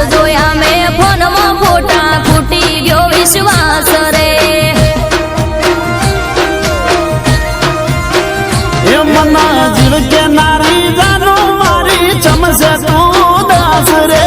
જોયા મેં ફોનમાં ફોટા ફૂટી ગયો વિશ્વાસ રે એ મના જીવ કે નારી જાનો મારી ચમસે તું દાસ રે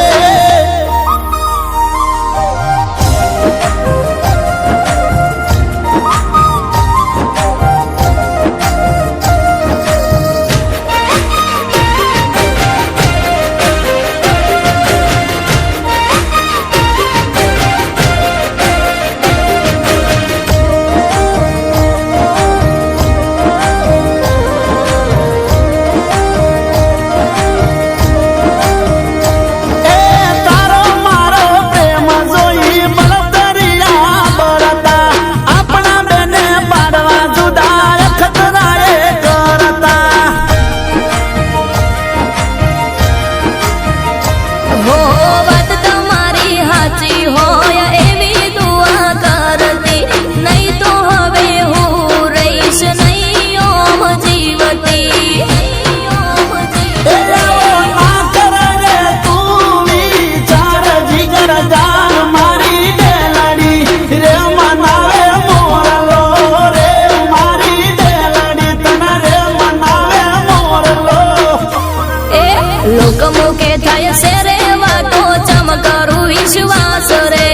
લોકમુખે થાય છે રે વાતો ચમકારું વિશ્વાસ રે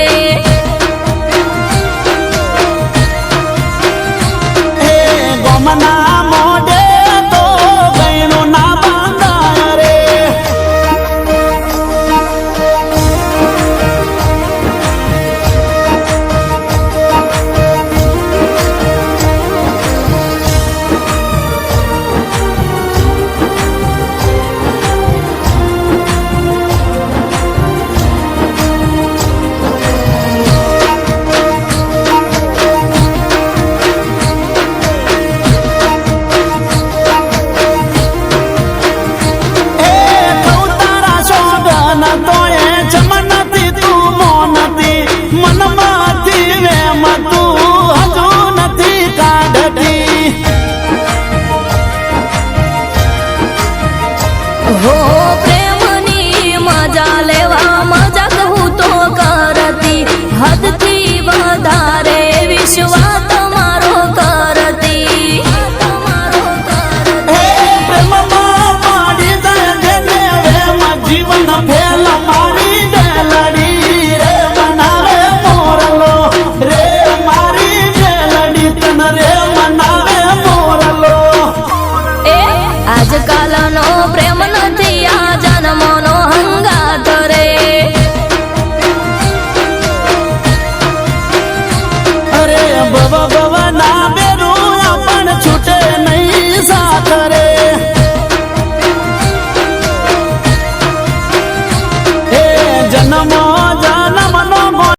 ગમના મોઢે તો ગયનું ના બાંધા રે હો પ્રેમની મજા લેવા મજા કહું તો કરતી હદથી વધારે વિશ્વાસ તમારો કરતી જીવન ફેલ મારી ડેલડી રે બનાવે મોરલો રે મારી ડેલડી તન રે બનાવે મોરલો એ આજકાલનો પ્રેમ નથી આ જન્મનો હંગાત રે અરે બવા બવા ના